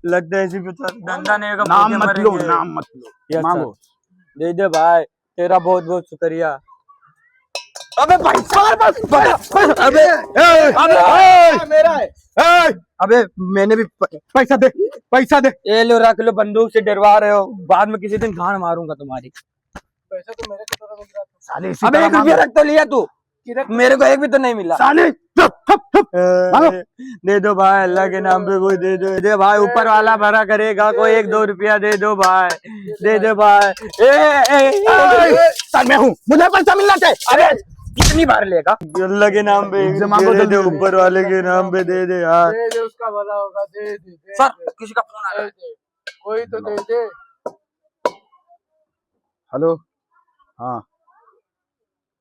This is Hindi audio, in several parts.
लगता है इसी पे धंधा नहीं होगा, नाम भूखे मत लो, मरेंगे। नाम मत लो, Yes, मांगो। दे दे भाई, तेरा बहुत बहुत शुक्रिया। अबे पैसा अबे मेरा है। अबे मैंने भी पैसा दे, पैसा दे। ये लो रख लो, बंदूक से डरवा रहे हो, बाद में किसी दिन गांड मारूंगा तुम्हारी। पैसा तो मेरे को तो साले इसी अबे तरह 1 रुपया मांगो। रख तो लिया तू, मेरे को एक भी तो नहीं मिला। साले चुप चुप चुप। मांगो। दे दो भाई, अल्लाह के नाम पे कोई दे दो, दे भाई, ऊपर वाला भरा करेगा, कोई 1-2 रुपया दे दो भाई, दे दो भाई। सर मैं हूँ, मुझे पैसा मिलना चाहिए। अरे कितनी बार लेगा? अल्लाह के नाम पे इनसे मांगो दे जल्दी दे, जल्दी। ऊपर वाले के नाम पे दे दे यार। दे दे, उसका भला होगा, दे दे सर किसी का फोन आ रहा है। दे। कोई तो दे दे। हेलो, हाँ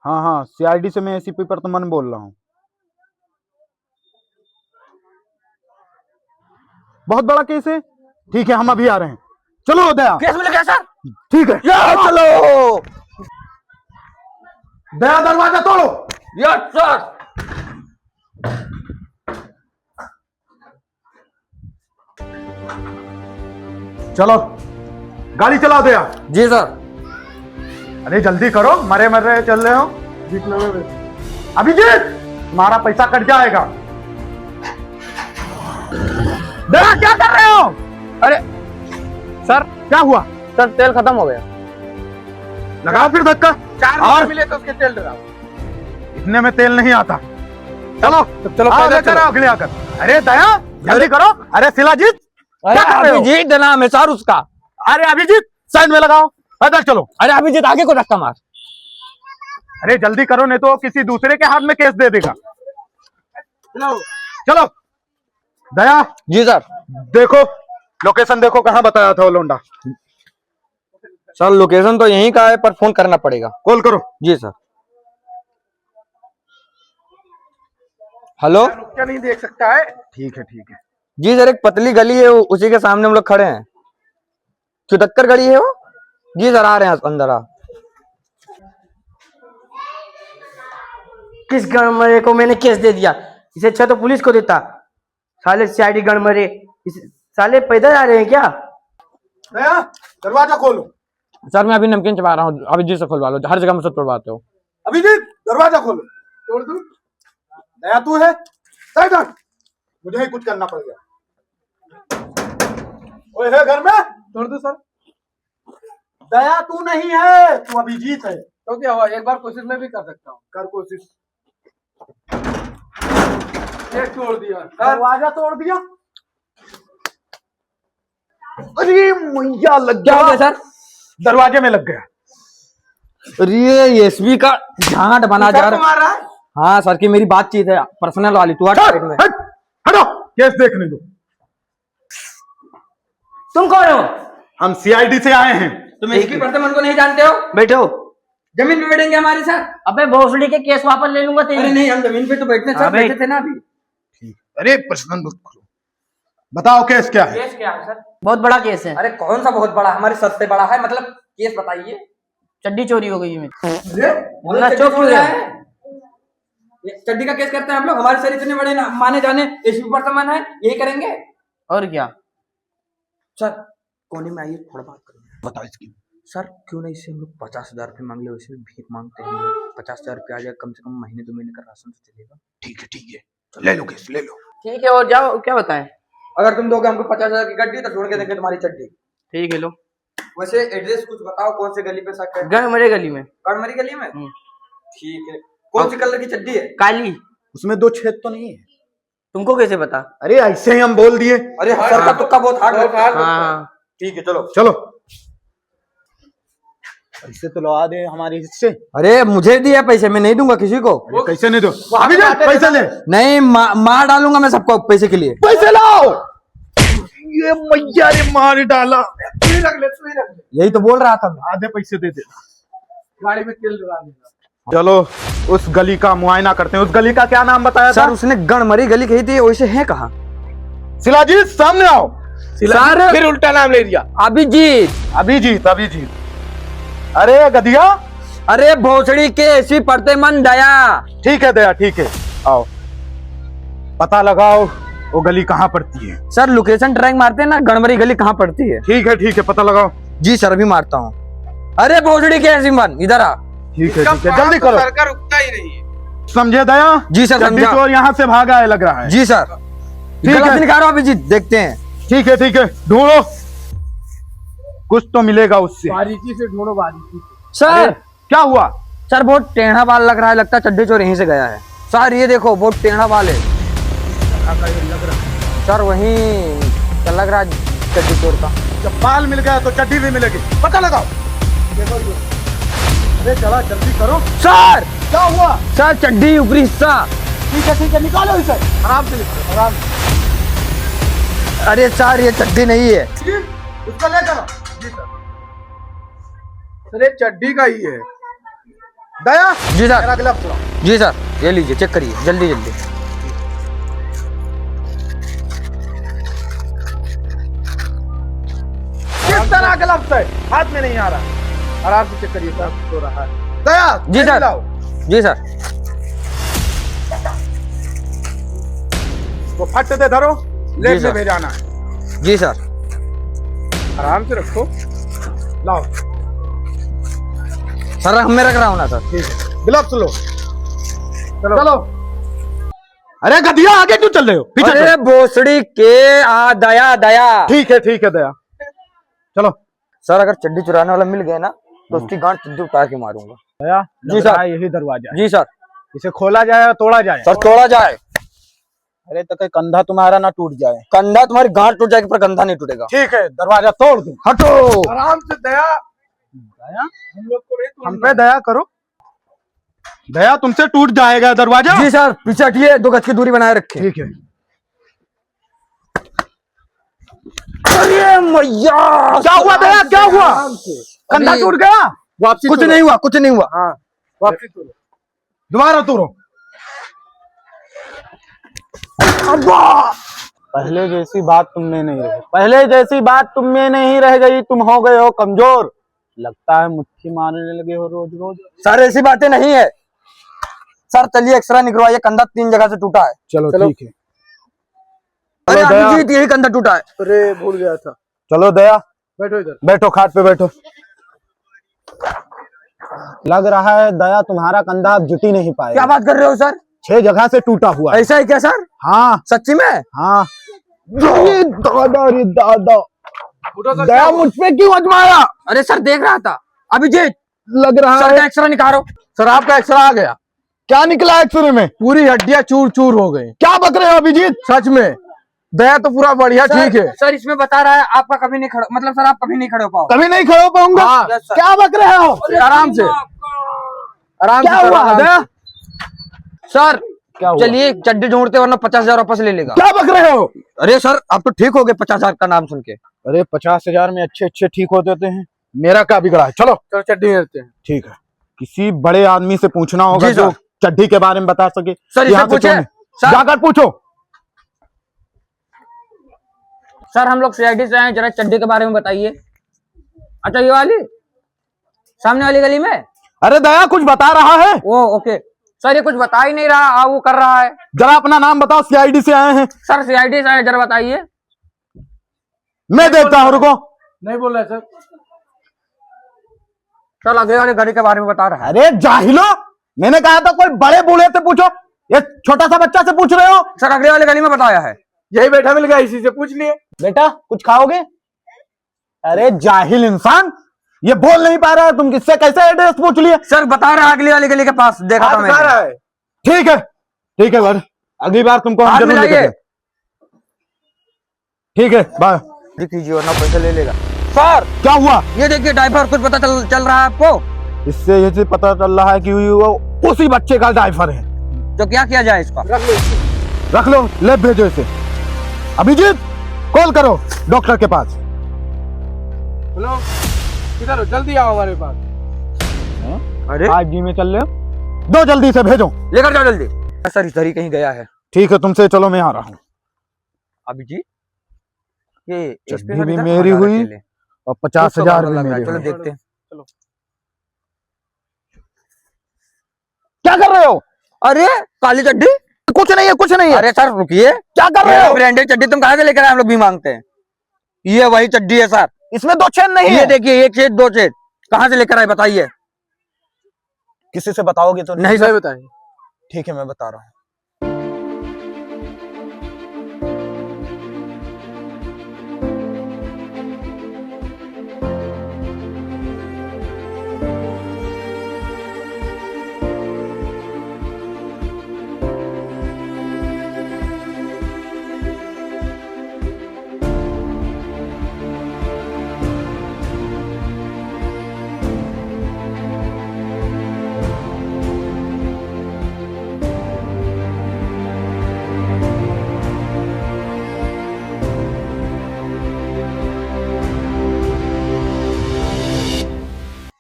हाँ हाँ, सीआईडी से मैं एसीपी प्रतमन बोल रहा हूँ। बहुत बड़ा केस है। ठीक है, हम अभी आ रहे हैं। चलो दया। केस मिल गया सर? ठीक है, चलो। दया दरवाजा तोड़ो। Yes sir. चलो गाड़ी चलाओ दया। जी सर। अरे जल्दी करो, मरे मर रहे चल रहे हो। अभिजीत, तुम्हारा पैसा कट जाएगा। दया क्या कर रहे हो? अरे सर, क्या हुआ? सर तेल खत्म हो गया। लगाओ फिर धक्का। 4 और मिले तो उसके तेल डराओ। इतने में तेल नहीं आता। चलो चलो, आओ, पैदल लेकर चलो। आओ, अगले आकर। अरे दया जल्दी करो। अरे शिलाजीत, क्या कर रहे हो? अभिजीत नाम है सर उसका। अरे अभिजीत साइड में लगाओ, पैदल चलो। अरे अभिजीत आगे को धक्का मार। अरे जल्दी करो, नहीं तो किसी दूसरे के हाथ में केस दे देगा। चलो दया, जी सर। देखो लोकेशन देखो, कहाँ बताया था वो लोंडा। सर लोकेशन तो यहीं का है, पर फोन करना पड़ेगा। कॉल करो। जी सर। हेलो। क्या नहीं देख सकता है? ठीक है ठीक है। जी सर, एक पतली गली है, उसी के सामने हम लोग खड़े हैं। चुतक्कर गली है वो। जी सर, आ रहे हैं अंदर। आ किस गणमरे को मैंने केस दे दिया? इसे अच्छा तो पुलिस को देता। साले सीआईडी गणमरे, साले पैदल आ रहे हैं क्या? दया दरवाजा खोलो। सर मैं अभी नमकीन चबा रहा हूँ, अभिजीत से खुलवा लो, हर जगह मुझसे तोड़वाते हो। अभिजीत दरवाजा खोलो। तोड़ दूं? दया तू है? साइड हट। मुझे ही कुछ करना पड़ेगा। ओए है घर में? तोड़ दो सर। दया तू नहीं है, तू अभिजीत है। तो क्या हुआ, एक बार कोशिश मैं भी कर सकता हूँ। कर कोशिश। ये तोड़ दिया सर। दरवाजा तोड़ दिया। अरे मैया लग क्या हो गया गया सर? दरवाजे में लग गया। अरे एसबी का झांट बना जा सर को रहा है। मार रहा है? हाँ सर की मेरी बातचीत है पर्सनल वाली, तू हट साइड में। हट, हटो, केस देखने दो। तुम कौन हो? हम सीआईडी से आए हैं। तुम एसपी प्रतमन को नहीं जानते हो? बैठो। जमीन पे बैठेंगे हमारे साथ? अबे भोसड़ी के केस वापस ले लूंगा तेरी। अरे नहीं, हम जमीन पे तो बैठने सर, अबे। बैठे थे ना अभी। अरे प्रश्न मत करो, बताओ केस क्या है? केस क्या है सर? बहुत बड़ा केस है। अरे कौन सा बहुत बड़ा, हमारे सर से बड़ा है, मतलब केस बताइए। चड्डी चोरी हो गई है मेरी। मतलब चुप हो गया। ये चड्डी का केस करते हैं हम लोग, हमारे सर इतने बड़े ना माने जाने एसपी प्रतमन है, यही करेंगे। और क्या? सर कोने में आइए, थोड़ा बात करेंगे। बताओ इसकी। सर क्यों ना इससे हम लोग 50,000 रुपये मांग ले, वैसे भी भीख मांगते हैं हम लोग। 50,000 रुपये आ जाए, कम से कम महीने 2 महीने का राशन तो चलेगा। ठीक है, ले लो केस, ले लो। ठीक है, और जाओ, क्या बताएं? अगर तुम दोगे हमको 50,000 की गड्डी, तो छोड़ के देंगे तुम्हारी चड्डी। ठीक है, लो। वैसे एड्रेस कुछ बताओ, कौन से गली पे शक है? गणमरे गली में। गणमरी गली में? ठीक है। कौन सी कलर की चड्डी है? काली। उसमें 2 छेद तो नहीं है? तुमको कैसे पता? अरे ऐसे ही हम बोल दिए। अरे सर का तुक्का बहुत हार्ड लगता है। हाँ। ठीक है चलो। चलो, ऐसे तो लगा दे हमारे हिस्से। अरे मुझे दिया पैसे, मैं नहीं दूंगा किसी को। अरे कैसे नहीं दो? अभी दे पैसे, ले नहीं मार डालूंगा मैं सबको पैसे के लिए। पैसे लाओ। ये मैया रे मार डाला। तू ही रख ले, तू ही रख ले। यही तो बोल रहा था मैं। आधे पैसे दे दे। गाड़ी में तेल डरा देगा। चलो उस गली का मुआयना करते हैं। उस गली का क्या नाम बताया था? सर उसने गणमरी गली कही थी, वैसे है कहाँ? शिलाजीत सामने आओ। सर फिर उल्टा नाम ले दिया। अभिजीत। अभिजीत। अरे गधिया। अरे भोसड़ी के एसपी प्रतमन दया। ठीक है दया, ठीक है, आओ। पता लगाओ वो गली कहाँ पड़ती है? सर लोकेशन ट्रैक मारते हैं ना, गणमरी गली कहाँ पड़ती है? ठीक है पता लगाओ। जी सर अभी मारता हूँ। अरे भोसड़ी के सिमन इधर आ। ठीक है जल्दी करो। सरकार रुकता ही नहीं है। समझे दया? जी सर चड्डी समझा। चोर यहाँ से भागा है लग रहा है। जी सर ठीक है। गलत निकालो अभिजीत, देखते हैं। ठीक है ढूंढो, कुछ तो मिलेगा उससे। बारीकी से ढूंढो, बारीकी से। सर क्या हुआ? सर बहुत टेढ़ा बाल लग रहा है, लगता है चड्डी चोर यहीं से गया है। सर ये देखो बहुत टेढ़ा बाल है सर, वहीं क्या लग रहा है चड्डी चोर का। जब बाल मिल गया तो चड्डी भी मिलेगी, पता लगाओ। अरे चला जल्दी करो। सर क्या हुआ? सर चड्डी ऊपरी हिस्सा। ठीक है निकालो इसे, आराम से निकालो, आराम से। अरे सर ये चड्डी नहीं है। उसको ले करो। जी सर। सर ये चड्डी का ही है। दया जी सर। मेरा ग्लव्स लो। जी सर ये लीजिए, चेक करिए जल्दी जल्दी। किस तरह ग्लव्स है? हाथ में नहीं आ रहा। आराम से चेक करिए सर, हो रहा है। दया जी जल्दी सर। लाओ। जी सर। वो फट दे धरो, लेट सर। में भेजाना है। जी सर। आराम से रखो। लाओ। सर हम में रख रहा हूँ ना सर। ठीक है ग्लव्स लो। चलो। अरे गधिया आगे क्यों चल रहे हो? पीछे अरे भोसड़ी के आ दया दया। ठीक है दया चलो। सर अगर चड्डी चुराने वाला मिल गया ना तो उसकी गांठ चड्डी उतार के मारूंगा। दया जी लग सर। रहा है यही दरवाजा है। जी सर। इसे खोला जाए और तोड़ा जाए? सर तोड़ा जाए। अरे तो कहीं कंधा तुम्हारा ना टूट जाए। कंधा तुम्हारी गांठ टूट जाएगी पर कंधा नहीं टूटेगा। ठीक है दरवाजा तोड़ दो। हटो। आराम से दया। दया हम लोग को नहीं हम तोड़ना। पे दया करो। दया तुमसे टूट जाएगा दरवाजा। जी सर पीछे हटिए, 2 गज की दूरी बनाए रखे। ठीक है। अरे मैया क्या हुआ दया? क्या हुआ? आराम से। कंधा अभी- टूट गया? वापसी कुछ तोड़ो। नहीं हुआ, कुछ नहीं हुआ। हाँ वापसी तोड़ो। दोबारा तोड़ो। पहले जैसी बात तुमने नहीं रही, पहले जैसी बात तुम में नहीं रह गई। तुम हो गए हो कमजोर, लगता है मुट्ठी मारने लगे हो रोज रोज। सर ऐसी बातें नहीं है सर। चलिए एक्सरे निकलवाइए, कंधा 3 जगह से टूटा है। चलो ठीक है। अरे चलो दया। अभिजीत यही कंधा टूटा है। अरे भूल गया था। चलो दया बैठो इधर। बैठो, खाट पे बैठो। लग रहा है दया तुम्हारा कंधा अब जुट ही नहीं क्या पाएगा। बात कर रहे हो सर? 6 जगह से टूटा हुआ है। ऐसा है क्या सर? हाँ सच्ची में? हाँ। ये दादा रे दादा, उठो सर। दया मुझ पे क्यों अजमाया? अरे सर देख रहा था। अभिजीत लग रहा सर है। का एक्सरे निकालो। सर आपका एक्सरा आ गया। क्या निकला एक्सरे में? पूरी हड्डियां चूर चूर हो गई। क्या बक रहे हो अभिजीत? सच में दया तो पूरा बढ़िया ठीक है। सर इसमें बता रहा है आपका कभी नहीं खड़ा, मतलब सर आप कभी नहीं खड़े हो पाओ। कभी नहीं खड़े हो पाऊंगा। हाँ। Yes, sir। क्या बक रहे हो? आराम से आराम क्या से सर, हुआ आराम दया? सर क्या हुआ? चलिए चड्डी ढूंढते वरना 50,000 वापस ले लेगा। क्या बक रहे हो? अरे सर आप तो ठीक हो गए 50,000 का नाम सुन के। अरे 50,000 में अच्छे अच्छे ठीक हो जाते हैं। मेरा क्या बिगड़ा है? चलो चलो चड्डी लेते हैं। ठीक है। किसी बड़े आदमी से पूछना होगा जी जो सर। चड्डी के बारे में बता सके। सर इससे यहाँ से पूछे कौन है? सर। जाकर पूछो। सर हम लोग सीआईडी से आए, जरा चड्डी के बारे में बताइए। अच्छा ये वाली सामने वाली गली में? अरे दया कुछ बता रहा है। वो ओके सर, ये कुछ बता ही नहीं रहा, वो कर रहा है। जरा अपना नाम बताओ, सीआईडी से आए हैं। सर सीआईडी से आए, जरा बताइए। मैं देखता हूँ, रुको। नहीं बोल रहे सर। सर आगे वाली गली के बारे में बता रहा है। अरे जाहिलो, मैंने कहा था कोई बड़े बूढ़े से पूछो, ये छोटा सा बच्चा से पूछ रहे हो। सर अगले वाली गली में बताया है। यही बैठा मिल गया, इसी से पूछ लिए। बेटा कुछ खाओगे? अरे जाहिल इंसान, ये बोल नहीं पा रहा है, तुम किससे कैसे एड्रेस पूछ लिए? सर बता रहा है अगली वाली गली के पास, देखा था हाथ मैंने। खा रहा है। ठीक है भाई, अगली बार तुमको हम हाथ जरूर मिलाइए। लेकर ठीक है बाय। कीजिए वरना पैसा ले लेगा। सर क्या हुआ? ये देखिए डायपर, कुछ पता चल रहा है आपको? इससे ये पता चल रहा है कि वो उसी बच्चे का डायपर है। तो क्या किया जाए इसका? रख लो इसे। रख लो, ले भेजो इसे। अभिजीत कॉल करो डॉक्टर के पास। हेलो किधर हो? जल्दी आओ हमारे पास। अरे 5G में चल रहे हो, दो जल्दी से भेजो। लेकर जाओ जल्दी। सर इधर ही कहीं गया है। ठीक है तुमसे चलो, मैं आ रहा हूँ। अभिजीत ये चड्डी भी मेरी हुई और 50,000 भी मेरे चलो हुए। देखते हैं। क्या कर रहे हो? अरे काली चड्डी कुछ नहीं है, कुछ नहीं है। अरे सर रुकिए, क्या कर रहे हो? ब्रांडेड चड्डी तुम कहाँ से लेकर आए? हम लोग भी मांगते हैं। ये वही चड्डी है सर, इसमें दो चेन नहीं ये है। देखिए, एक छेद दो छेद, कहाँ से लेकर आए बताइए? किसी से बताओगे तो नहीं सर बताइए। ठीक है, मैं बता रहा हूँ।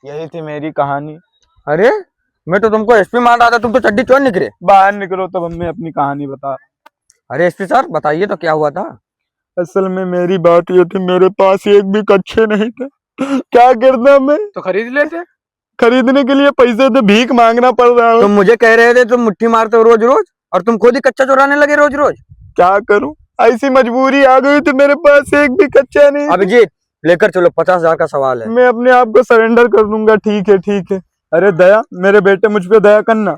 यही थी मेरी कहानी। अरे मैं तो तुमको एसपी मान रहा था, तुम तो चड्डी चोर निकले। बाहर निकलो तब मैं अपनी कहानी बता। अरे एसपी सर बताइए तो क्या हुआ था? असल में मेरी बात ये थी, मेरे पास एक भी कच्चे नहीं थे। क्या करना मैं? तो खरीद लेते। खरीदने के लिए पैसे तो भीख मांगना पड़ रहा है। तुम मुझे कह रहे थे तुम मुट्ठी मारते हो रोज रोज, और तुम खुद ही कच्चा चुराने लगे रोज रोज। क्या करूं, ऐसी मजबूरी आ गई थी, मेरे पास एक भी कच्चा नहीं। अभिजीत लेकर चलो, 50,000 का सवाल है। मैं अपने आप को सरेंडर कर दूंगा। ठीक है ठीक है। अरे दया, मेरे बेटे मुझ पे दया करना।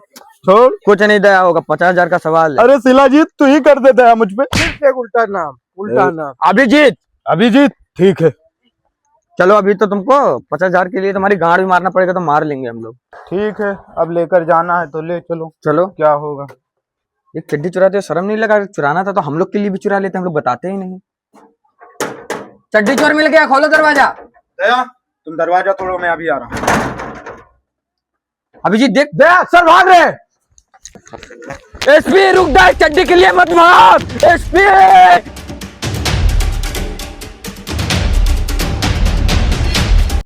छोड़। कुछ नहीं दया होगा, 50,000 का सवाल है। अरे शिलाजीत तू ही कर देता है मुझ पे। सिर्फ एक उल्टा नाम, उल्टा नाम। अभिजीत, अभिजीत ठीक है। चलो अभी तो तुमको 50,000 के लिए तुम्हारी गांड भी मारना पड़ेगा, तो मार लेंगे हम लोग। ठीक है, अब लेकर जाना है तो ले चलो। चलो। क्या होगा? ये चड्डी चुराते हो, शर्म नहीं लगा? चुराना था तो हम लोग के लिए भी चुरा लेते, हम लोग बताते ही नहीं। चड्डी चोर मिल गया, खोलो दरवाजा। दया तुम दरवाजा तोड़ो, मैं अभी आ रहा हूँ। अभिजीत देख, दया सर भाग रहे। एसपी रुक जा, चड्डी के लिए मत भाग एसपी।